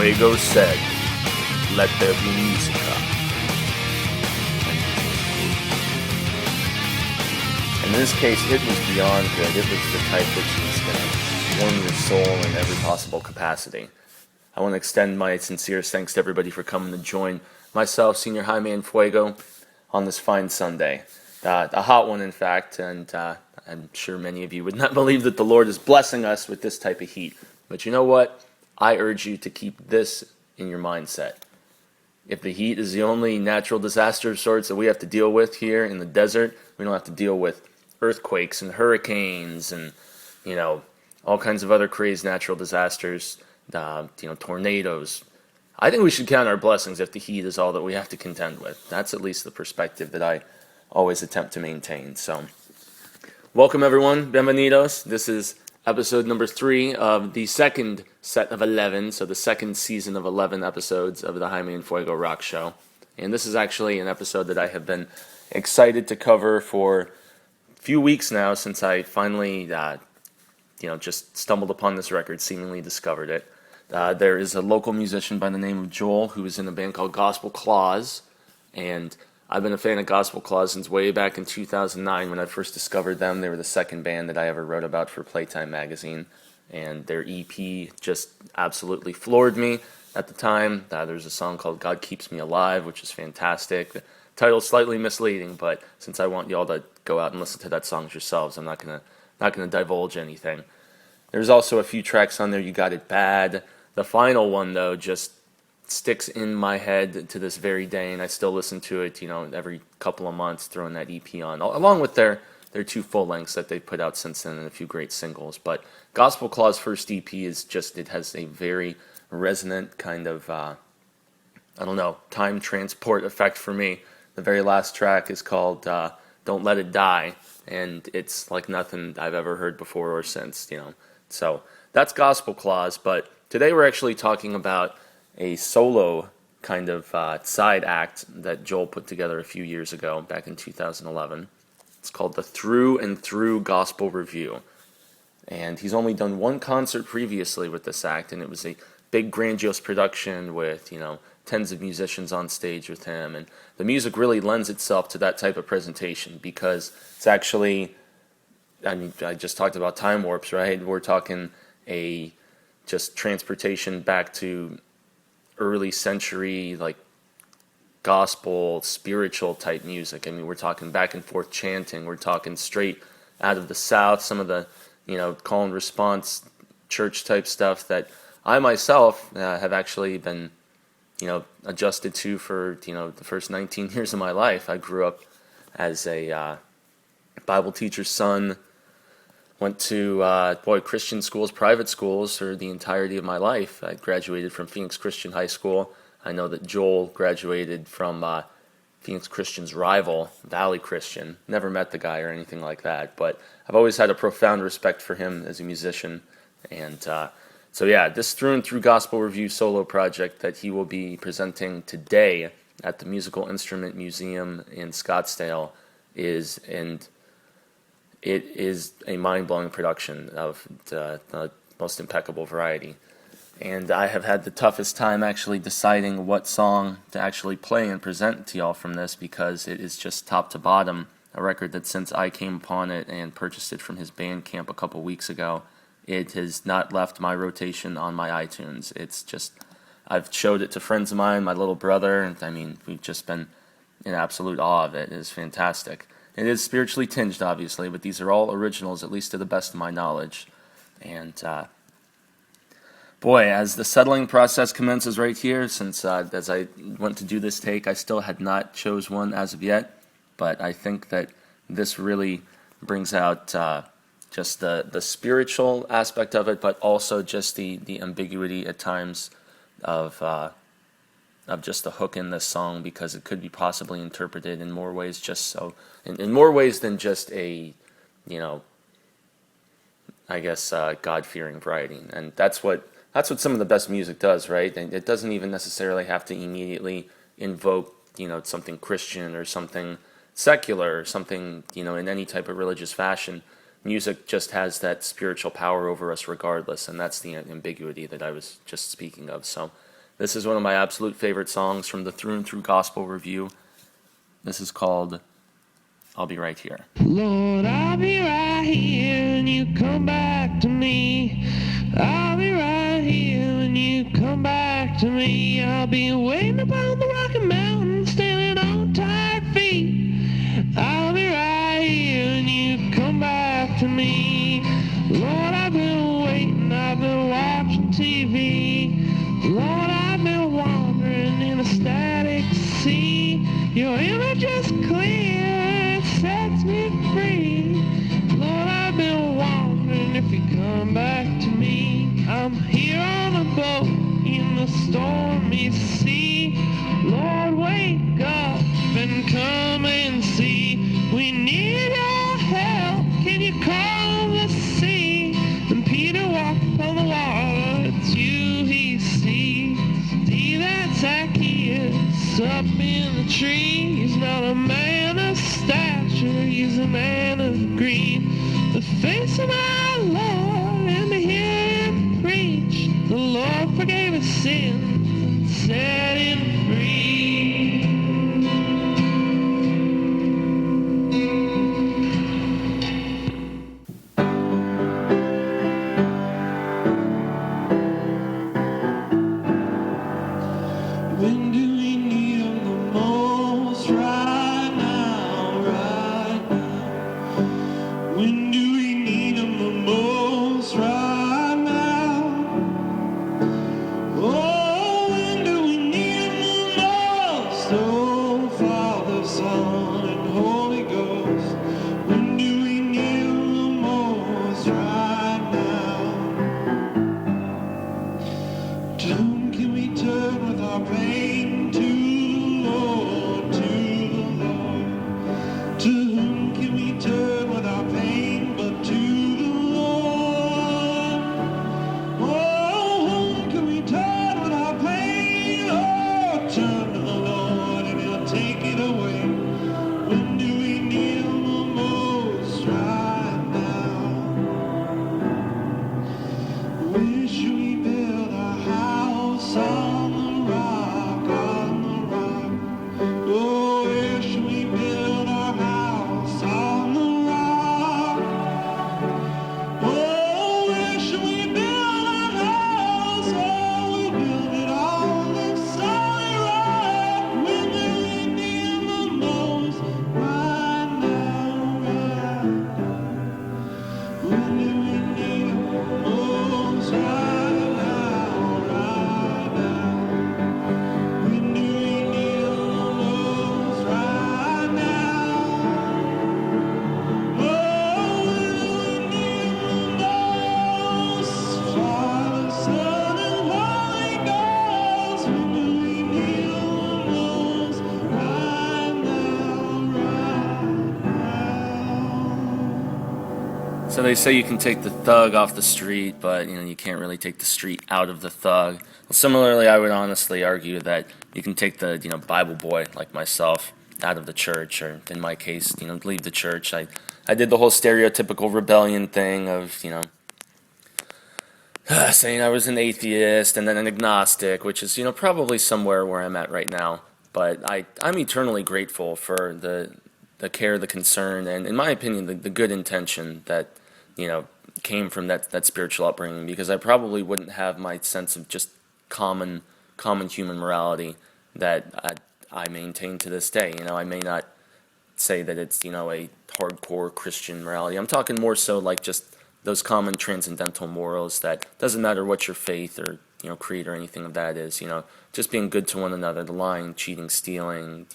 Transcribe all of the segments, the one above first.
Fuego said, "Let there be musica." In this case, it was beyond good. It was the type that's just going to warm your soul in every possible capacity. I want to extend my sincerest thanks to everybody for coming to join myself, Senior Jaime, and Fuego on this fine Sunday. A hot one, in fact, and I'm sure many of you would not believe that the Lord is blessing us with this type of heat. But you know what? I urge you to keep this in your mindset. If the heat is the only natural disaster of sorts that we have to deal with here in the desert, we don't have to deal with earthquakes and hurricanes and, all kinds of other crazy natural disasters, tornadoes. I think we should count our blessings if the heat is all that we have to contend with. That's at least the perspective that I always attempt to maintain. So, welcome everyone, bienvenidos. This is episode number 3 of the second set of 11, so the second season of 11 episodes of the Jaime and Fuego Rock Show. And this is actually an episode that I have been excited to cover for a few weeks now, since I finally, just stumbled upon this record, seemingly discovered it. There is a local musician by the name of Joel who is in a band called Gospel Clause, and I've been a fan of Gospel Clause since way back in 2009 when I first discovered them. They were the second band that I ever wrote about for Playtime magazine, and their EP just absolutely floored me at the time. There's a song called God Keeps Me Alive, which is fantastic. The title's slightly misleading, but since I want y'all to go out and listen to that song yourselves, I'm not gonna divulge anything. There's also a few tracks on there. You Got It Bad. The final one, though, just sticks in my head to this very day, and I still listen to it, every couple of months, throwing that EP on, along with their 2 full lengths that they've put out since then and a few great singles. But Gospel Claw's first EP is just, it has a very resonant kind of, time transport effect for me. The very last track is called Don't Let It Die, and it's like nothing I've ever heard before or since, So that's Gospel Clause, but today we're actually talking about a solo kind of side act that Joel put together a few years ago, back in 2011. It's called the Through and Through Gospel Review. And he's only done one concert previously with this act, and it was a big grandiose production with, tens of musicians on stage with him. And the music really lends itself to that type of presentation because it's actually, I just talked about time warps, right? We're talking just transportation back to early century, like gospel, spiritual type music. We're talking back and forth chanting. We're talking straight out of the South, some of the, call and response church type stuff that I myself have actually been, adjusted to for, the first 19 years of my life. I grew up as a Bible teacher's son, went to Christian schools, private schools for the entirety of my life. I graduated from Phoenix Christian High School. I know that Joel graduated from Phoenix Christian's rival, Valley Christian. Never met the guy or anything like that, but I've always had a profound respect for him as a musician. And this Through and Through Gospel Review solo project that he will be presenting today at the Musical Instrument Museum in Scottsdale it is a mind-blowing production of the most impeccable variety. And I have had the toughest time actually deciding what song to actually play and present to y'all from this, because it is just top to bottom a record that since I came upon it and purchased it from his Bandcamp a couple weeks ago, it has not left my rotation on my iTunes. It's just, I've showed it to friends of mine, my little brother, and we've just been in absolute awe of it. It is fantastic. It is spiritually tinged, obviously, but these are all originals, at least to the best of my knowledge. And, as the settling process commences right here, since as I went to do this take, I still had not chose one as of yet, but I think that this really brings out just the spiritual aspect of it, but also just the ambiguity at times of just the hook in this song, because it could be possibly interpreted in more ways, in more ways than just a, God-fearing variety. And that's what some of the best music does, right? And it doesn't even necessarily have to immediately invoke, something Christian or something secular or something, in any type of religious fashion. Music just has that spiritual power over us regardless, and that's the ambiguity that I was just speaking of. So This is one of my absolute favorite songs from the Through and Through Gospel Review. This is called I'll Be Right Here. Lord, I'll be right here when you come back to me. I'll be right here when you come back to me. I'll be waiting upon the Rocky Mountain, standing on tired feet. I'll be right here when you come back to me. Lord, I've been waiting, I've been watching TV. Lord, I've been wandering in a static sea. Your image is clear, it sets me free. Lord, I've been wondering if you come back to me. I'm here on a boat in the stormy sea. Lord, wake up and come and see. We need your help, can you calm the sea? And Peter walked on the water, it's you he sees. See that Zacchaeus up in the tree. He's not a man of stature, he's a man of greed. The face of my Lord, and to hear him preach, the Lord forgave his sins and set him free. When do we need him the most? Right now, right now. When do we need him the most? Right now. Oh, when do we need him the most? Oh, Father, Son, and Holy Ghost. When do we need him the most? Right now. To whom can we turn with our pain? To the Lord, to the Lord. To whom can we turn with our pain but to the Lord? Oh, whom can we turn with our pain? Oh, turn to the Lord and he'll take it away. When do we need him the most? Right now. Where should we build our house? On the rock, on the rock. Oh, where should we build our house? On the rock. Oh, where should we build our house? Oh, we'll build it on the solid rock. When do we need him the most? Right now, right now. When do we need him the most? Right now, right now. When do we need him the most? Right now. Oh, when do we need him the most? Father, Son, and Holy Ghost. When do we need him the most? Right now, right now. So they say you can take the thug off the street, but you can't really take the street out of the thug. Well, similarly, I would honestly argue that you can take the Bible boy like myself out of the church, or in my case, leave the church. I did the whole stereotypical rebellion thing of saying I was an atheist and then an agnostic, which is probably somewhere where I'm at right now. But I'm eternally grateful for the care, the concern, and in my opinion, the good intention that came from that spiritual upbringing, because I probably wouldn't have my sense of just common human morality that I maintain to this day. I may not say that it's a hardcore Christian morality. I'm talking more so like just those common transcendental morals that doesn't matter what your faith or creed or anything of that is. Just being good to one another, the lying, cheating, stealing,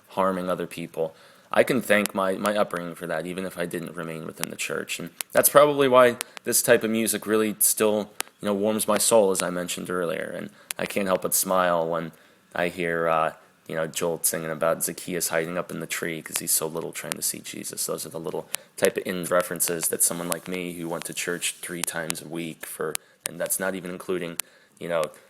harming other people. I can thank my upbringing for that, even if I didn't remain within the church. And that's probably why this type of music really still, warms my soul, as I mentioned earlier. And I can't help but smile when I hear, Joel singing about Zacchaeus hiding up in the tree because he's so little trying to see Jesus. Those are the little type of in references that someone like me, who went to church 3 times a week and that's not even including,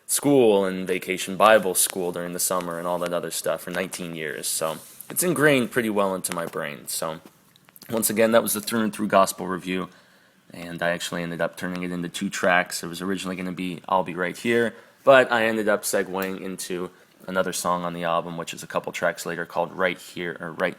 school and vacation Bible school during the summer and all that other stuff for 19 years. So it's ingrained pretty well into my brain. So once again, that was the Through and Through Gospel Review, and I actually ended up turning it into 2 tracks. It was originally going to be I'll Be Right Here, But I ended up segueing into another song on the album, which is a couple tracks later, called Right Here, or Right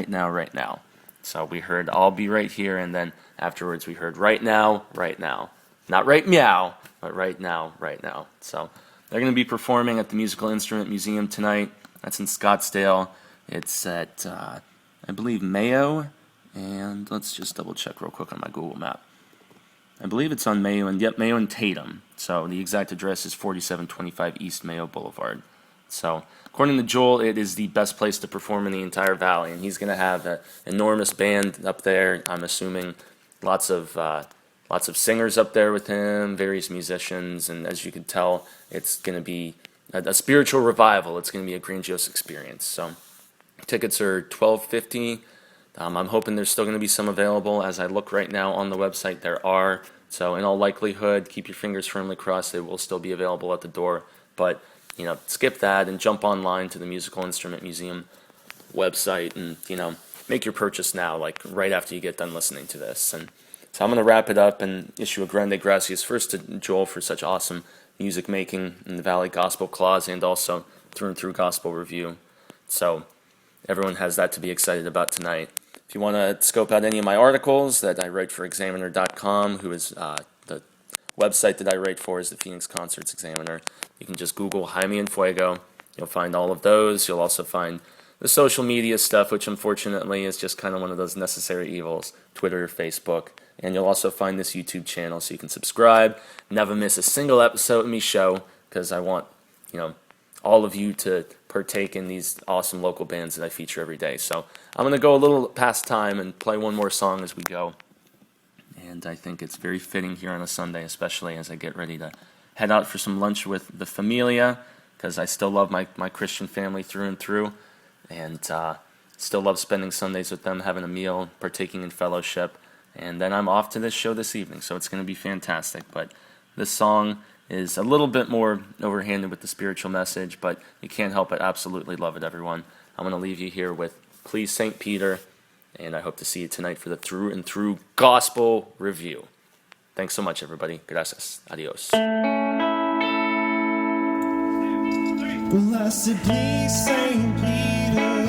Now, Right Now. So we heard I'll Be Right Here, and then afterwards we heard Right Now, Right Now. Not Right Meow, but Right Now, Right Now. So they're going to be performing at the Musical Instrument Museum tonight. That's in Scottsdale. It's at, I believe, Mayo, and let's just double check real quick on my Google map. I believe it's on Mayo and Mayo and Tatum. So the exact address is 4725 East Mayo Boulevard. So according to Joel, it is the best place to perform in the entire valley, and he's going to have an enormous band up there. I'm assuming lots of singers up there with him, various musicians, and as you can tell, it's going to be a spiritual revival. It's going to be a grandiose experience. So tickets are $12.50. I'm hoping there's still going to be some available. As I look right now on the website, there are. So in all likelihood, keep your fingers firmly crossed, they will still be available at the door. But, skip that and jump online to the Musical Instrument Museum website and, make your purchase now, like right after you get done listening to this. And so I'm going to wrap it up and issue a grande gracias first to Joel for such awesome music making in the Valley Gospel Clause and also through and through gospel review. So everyone has that to be excited about tonight. If you want to scope out any of my articles that I write for Examiner.com, who is the website that I write for is the Phoenix Concerts Examiner, you can just Google Jaime and Fuego. You'll find all of those. You'll also find the social media stuff, which unfortunately is just kind of one of those necessary evils, Twitter, Facebook. And you'll also find this YouTube channel so you can subscribe, never miss a single episode of me show, because I want, all of you to partake in these awesome local bands that I feature every day. So I'm going to go a little past time and play one more song as we go. And I think it's very fitting here on a Sunday, especially as I get ready to head out for some lunch with the familia, because I still love my Christian family through and through, and still love spending Sundays with them, having a meal, partaking in fellowship. And then I'm off to this show this evening, so it's going to be fantastic. But this song is a little bit more overhanded with the spiritual message, but you can't help but absolutely love it, everyone. I'm going to leave you here with Please St. Peter, and I hope to see you tonight for the Through and Through Gospel Review. Thanks so much, everybody. Gracias. Adios. Well, I said, please, St. Peter.